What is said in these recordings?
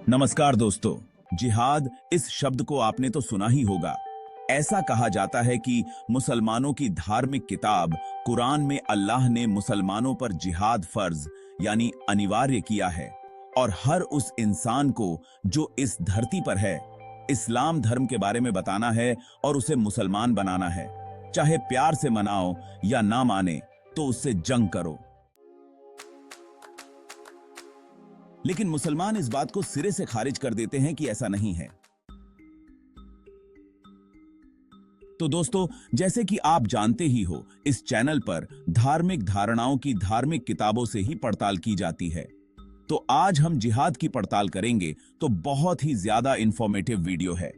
नमस्कार दोस्तों। जिहाद इस शब्द को आपने तो सुना ही होगा। ऐसा कहा जाता है कि मुसलमानों की धार्मिक किताब कुरान में अल्लाह ने मुसलमानों पर जिहाद फर्ज यानी अनिवार्य किया है और हर उस इंसान को जो इस धरती पर है इस्लाम धर्म के बारे में बताना है और उसे मुसलमान बनाना है। चाहे प्यार से मनाओ या ना माने तो उससे जंग करो। लेकिन मुसलमान इस बात को सिरे से खारिज कर देते हैं कि ऐसा नहीं है। तो दोस्तों, जैसे कि आप जानते ही हो, इस चैनल पर धार्मिक धारणाओं की धार्मिक किताबों से ही पड़ताल की जाती है। तो आज हम जिहाद की पड़ताल करेंगे। तो बहुत ही ज्यादा इंफॉर्मेटिव वीडियो है।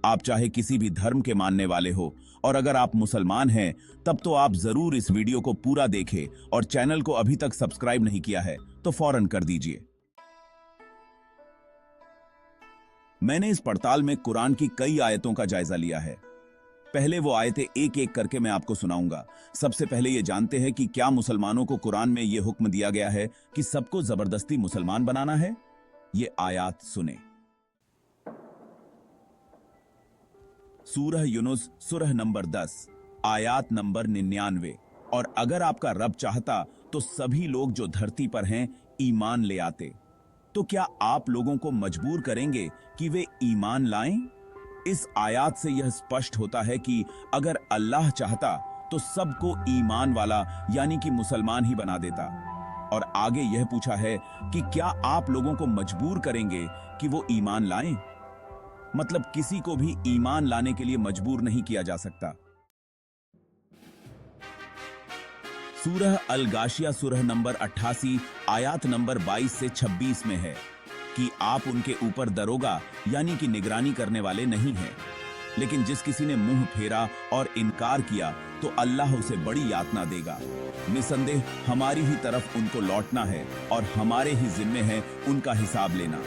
आप चाहे किसी भी धर्म के मानने वाले हो और अगर आप मुसलमान हैं तब तो आप जरूर इस वीडियो को पूरा देखें और चैनल को अभी तक सब्सक्राइब नहीं किया है तो फौरन कर दीजिए। मैंने इस पड़ताल में कुरान की कई आयतों का जायजा लिया है। पहले वो आयतें एक एक करके मैं आपको सुनाऊंगा। सबसे पहले ये जानते हैं कि क्या मुसलमानों को कुरान में ये हुक्म दिया गया है कि सबको जबरदस्ती मुसलमान बनाना है। ये आयत सुने। सूरह यूनुस सूरह नंबर 10 आयत नंबर 99। और अगर आपका रब चाहता तो सभी लोग जो धरती पर हैं ईमान ले आते। तो क्या आप लोगों को मजबूर करेंगे कि वे ईमान लाएं? इस आयत से यह स्पष्ट होता है कि अगर अल्लाह चाहता तो सबको ईमान वाला यानी कि मुसलमान ही बना देता। और आगे यह पूछा है कि क्या आप लोगों को मजबूर करेंगे कि वो ईमान लाएं? मतलब किसी को भी ईमान लाने के लिए मजबूर नहीं किया जा सकता। सूरह अल गाशिया सूरह नंबर 88 आयत नंबर 22 से 26 में है कि आप उनके ऊपर दरोगा यानी कि निगरानी करने वाले नहीं हैं। लेकिन जिस किसी ने मुंह फेरा और इनकार किया तो अल्लाह उसे बड़ी यातना देगा। निसंदेह हमारी ही तरफ उनको लौटना है और हमारे ही जिम्मे है उनका हिसाब लेना।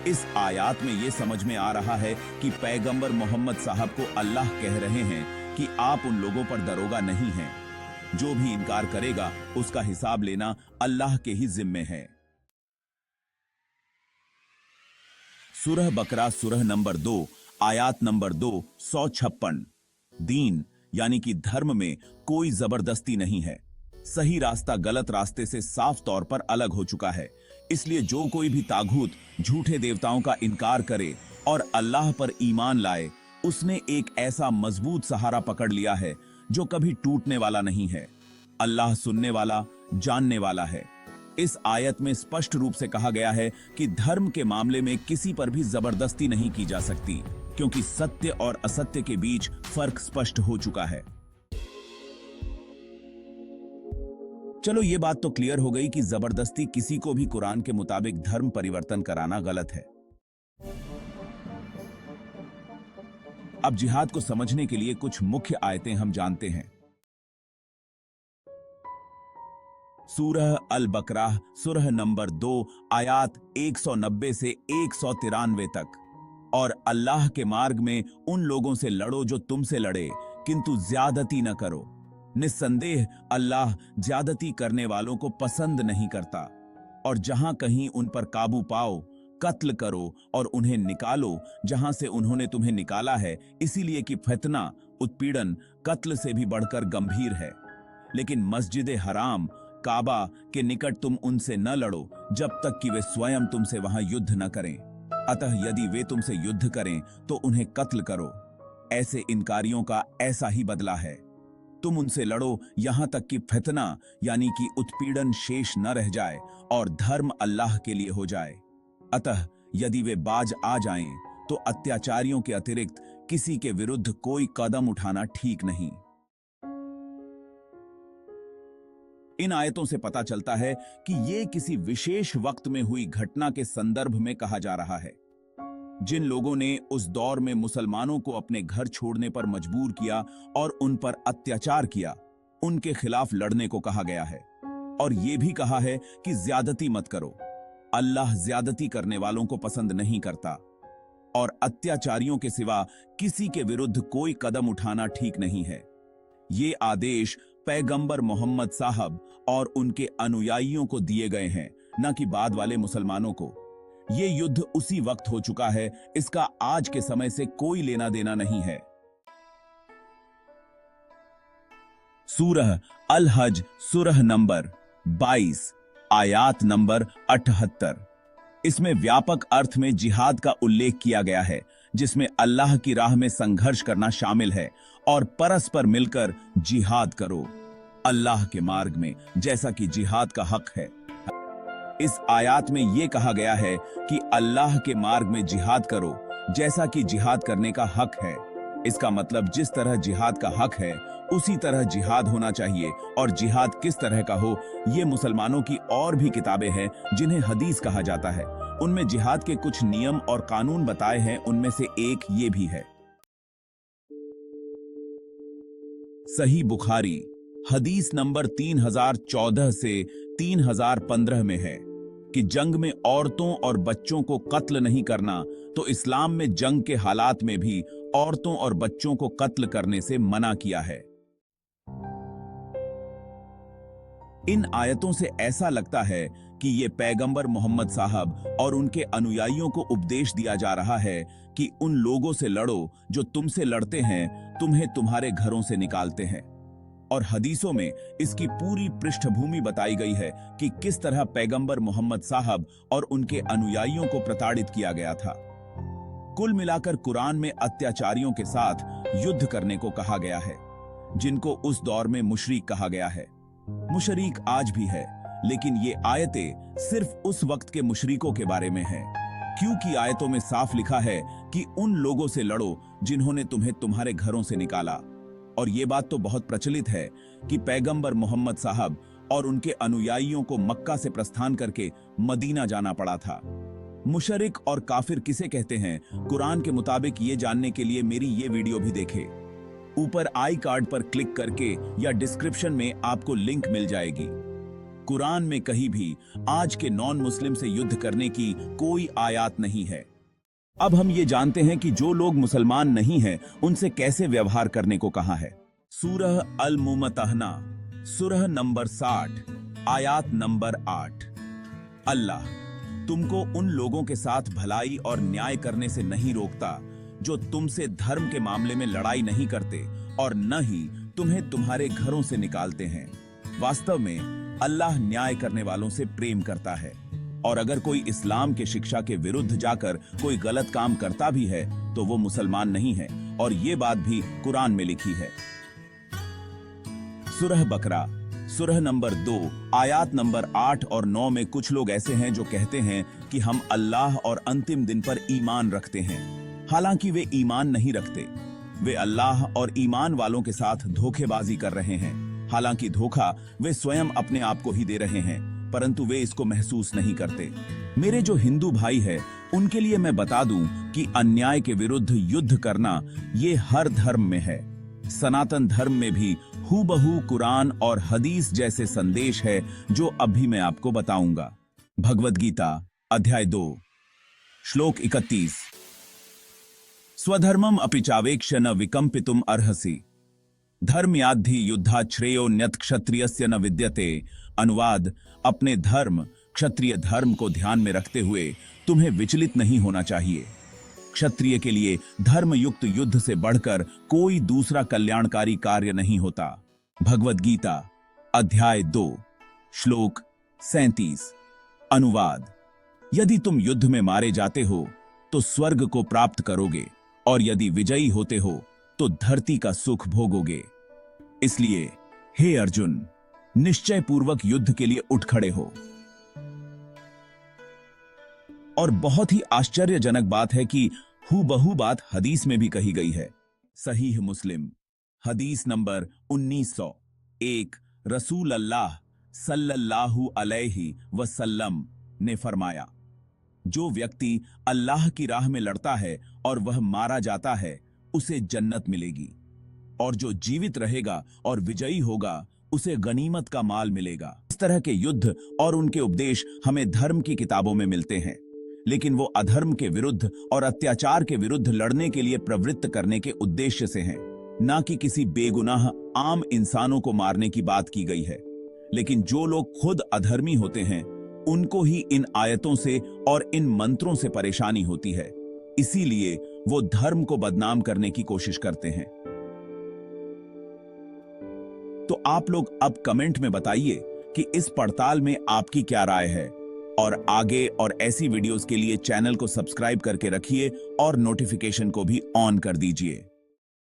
इस आयत में यह समझ में आ रहा है कि पैगंबर मोहम्मद साहब को अल्लाह कह रहे हैं कि आप उन लोगों पर दरोगा नहीं हैं। जो भी इनकार करेगा उसका हिसाब लेना अल्लाह के ही जिम्मे है। सूरह बकरा सूरह नंबर 2 आयत नंबर 2 156। दीन यानी कि धर्म में कोई जबरदस्ती नहीं है। सही रास्ता गलत रास्ते से साफ तौर पर अलग हो चुका है। इसलिए जो कोई भी तागूत झूठे देवताओं का इनकार करे और अल्लाह पर ईमान लाए उसने एक ऐसा मजबूत सहारा पकड़ लिया है जो कभी टूटने वाला नहीं है। अल्लाह सुनने वाला जानने वाला है। इस आयत में स्पष्ट रूप से कहा गया है कि धर्म के मामले में किसी पर भी जबरदस्ती नहीं की जा सकती, क्योंकि सत्य और असत्य के बीच फर्क स्पष्ट हो चुका है। चलो ये बात तो क्लियर हो गई कि जबरदस्ती किसी को भी कुरान के मुताबिक धर्म परिवर्तन कराना गलत है। अब जिहाद को समझने के लिए कुछ मुख्य आयतें हम जानते हैं। सूरह अल बकरा सूरह नंबर 2 आयत 190 से 193 तक। और अल्लाह के मार्ग में उन लोगों से लड़ो जो तुमसे लड़े, किंतु ज्यादती न करो। निस्संदेह अल्लाह ज्यादती करने वालों को पसंद नहीं करता। और जहां कहीं उन पर काबू पाओ कत्ल करो और उन्हें निकालो जहां से उन्होंने तुम्हें निकाला है, इसीलिए कि फितना उत्पीड़न कत्ल से भी बढ़कर गंभीर है। लेकिन मस्जिद हराम काबा के निकट तुम उनसे न लड़ो जब तक कि वे स्वयं तुमसे वहां युद्ध न करें। अतः यदि वे तुमसे युद्ध करें तो उन्हें कत्ल करो। ऐसे इनकारियों का ऐसा ही बदला है। तुम उनसे लड़ो यहां तक कि फितना यानी कि उत्पीड़न शेष न रह जाए और धर्म अल्लाह के लिए हो जाए। अतः यदि वे बाज आ जाएं तो अत्याचारियों के अतिरिक्त किसी के विरुद्ध कोई कदम उठाना ठीक नहीं। इन आयतों से पता चलता है कि ये किसी विशेष वक्त में हुई घटना के संदर्भ में कहा जा रहा है। जिन लोगों ने उस दौर में मुसलमानों को अपने घर छोड़ने पर मजबूर किया और उन पर अत्याचार किया, उनके खिलाफ लड़ने को कहा गया है। और यह भी कहा है कि ज्यादती मत करो। अल्लाह ज्यादती करने वालों को पसंद नहीं करता और अत्याचारियों के सिवा किसी के विरुद्ध कोई कदम उठाना ठीक नहीं है। ये आदेश पैगंबर मोहम्मद साहब और उनके अनुयायियों को दिए गए हैं, न कि बाद वाले मुसलमानों को। ये युद्ध उसी वक्त हो चुका है, इसका आज के समय से कोई लेना देना नहीं है। सूरह अल हज सूरह नंबर 22 आयात नंबर 78। इसमें व्यापक अर्थ में जिहाद का उल्लेख किया गया है, जिसमें अल्लाह की राह में संघर्ष करना शामिल है और परस्पर मिलकर जिहाद करो अल्लाह के मार्ग में, जैसा कि जिहाद का हक है। इस आयात में यह कहा गया है कि अल्लाह के मार्ग में जिहाद करो जैसा कि जिहाद करने का हक है। इसका मतलब जिस तरह जिहाद का हक है उसी तरह जिहाद होना चाहिए। और जिहाद किस तरह का हो, ये मुसलमानों की और भी किताबें हैं जिन्हें हदीस कहा जाता है। उनमें जिहाद के कुछ नियम और कानून बताए हैं, उनमें से एक ये भी है। सही बुखारी हदीस नंबर 3014 से 3015 में है कि जंग में औरतों और बच्चों को कत्ल नहीं करना, तो इस्लाम में जंग के हालात में भी औरतों और बच्चों को कत्ल करने से मना किया है। इन आयतों से ऐसा लगता है कि ये पैगंबर मोहम्मद साहब और उनके अनुयायियों को उपदेश दिया जा रहा है कि उन लोगों से लड़ो जो तुमसे लड़ते हैं, तुम्हें तुम्हारे घरों से निकालते हैं। और हदीसों में इसकी पूरी पृष्ठभूमि बताई गई है कि किस तरह पैगंबर मोहम्मद साहब और उनके अनुयायियों को प्रताड़ित किया गया था। कुल मिलाकर कुरान में अत्याचारियों के साथ युद्ध करने को कहा गया है, जिनको उस दौर में मुशरिक कहा गया है। मुशरिक आज भी है, लेकिन ये आयतें सिर्फ उस वक्त के मुशरिकों के बारे में है, क्योंकि आयतों में साफ लिखा है कि उन लोगों से लड़ो जिन्होंने तुम्हें तुम्हारे घरों से निकाला। और ये बात तो बहुत प्रचलित है कि पैगंबर मोहम्मद साहब और उनके अनुयायियों को मक्का से प्रस्थान करके मदीना जाना पड़ा था। मुशरिक और काफिर किसे कहते हैं, कुरान के मुताबिक ये जानने के लिए मेरी ये वीडियो भी देखें। ऊपर आई कार्ड पर क्लिक करके या डिस्क्रिप्शन में आपको लिंक मिल जाएगी। कुरान में कहीं भी आज के नॉन मुस्लिम से युद्ध करने की कोई आयत नहीं है। अब हम ये जानते हैं कि जो लोग मुसलमान नहीं हैं उनसे कैसे व्यवहार करने को कहा है। सूरह अल मुमतहना सूरह नंबर 60 आयात नंबर 8। अल्लाह तुमको उन लोगों के साथ भलाई और न्याय करने से नहीं रोकता जो तुमसे धर्म के मामले में लड़ाई नहीं करते और न ही तुम्हें तुम्हारे घरों से निकालते हैं। वास्तव में अल्लाह न्याय करने वालों से प्रेम करता है। और अगर कोई इस्लाम के शिक्षा के विरुद्ध जाकर कोई गलत काम करता भी है तो वो मुसलमान नहीं है, और ये बात भी कुरान में लिखी है। सूरह बकरा सूरह नंबर 2 आयात नंबर 8 और 9 में कुछ लोग ऐसे हैं जो कहते हैं कि हम अल्लाह और अंतिम दिन पर ईमान रखते हैं, हालांकि वे ईमान नहीं रखते। वे अल्लाह और ईमान वालों के साथ धोखेबाजी कर रहे हैं, हालांकि धोखा वे स्वयं अपने आप को ही दे रहे हैं, परंतु वे इसको महसूस नहीं करते। मेरे जो हिंदू भाई है उनके लिए मैं बता दूं कि अन्याय के विरुद्ध युद्ध करना ये हर धर्म में है। सनातन धर्म में भी हूबहू कुरान और हदीस जैसे संदेश है जो अभी मैं आपको बताऊंगा। भगवद गीता अध्याय 2 श्लोक 31। स्वधर्मम अपि चावेक्ष्य न विकंपितुम अर्हसि धर्मयाद्धि युद्धा श्रेयो न्यत क्षत्रियस्य न विद्यते। अनुवाद, अपने धर्म क्षत्रिय धर्म को ध्यान में रखते हुए तुम्हें विचलित नहीं होना चाहिए। क्षत्रिय के लिए धर्मयुक्त युद्ध से बढ़कर कोई दूसरा कल्याणकारी कार्य नहीं होता। भगवद गीता अध्याय 2 श्लोक 37। अनुवाद, यदि तुम युद्ध में मारे जाते हो तो स्वर्ग को प्राप्त करोगे, और यदि विजयी होते हो तो धरती का सुख भोगोगे। इसलिए हे अर्जुन, निश्चय पूर्वक युद्ध के लिए उठ खड़े हो। और बहुत ही आश्चर्यजनक बात है कि हूबहू बात हदीस में भी कही गई है। सहीह मुस्लिम हदीस नंबर 1901 रसूल अल्लाह सल्लल्लाहु अलैहि वसल्लम ने फरमाया, जो व्यक्ति अल्लाह की राह में लड़ता है और वह मारा जाता है उसे जन्नत मिलेगी, और जो जीवित रहेगा और विजयी होगा उसे गनीमत का माल मिलेगा। इस तरह के युद्ध और उनके उपदेश हमें धर्म की किताबों में मिलते हैं, लेकिन वो अधर्म के विरुद्ध और अत्याचार के विरुद्ध लड़ने के लिए प्रवृत्त करने के उद्देश्य से हैं, ना कि किसी बेगुनाह आम इंसानों को मारने की बात की गई है। लेकिन जो लोग खुद अधर्मी होते हैं उनको ही इन आयतों से और इन मंत्रों से परेशानी होती है, इसीलिए वो धर्म को बदनाम करने की कोशिश करते हैं। तो आप लोग अब कमेंट में बताइए कि इस पड़ताल में आपकी क्या राय है, और आगे और ऐसी वीडियोस के लिए चैनल को सब्सक्राइब करके रखिए और नोटिफिकेशन को भी ऑन कर दीजिए।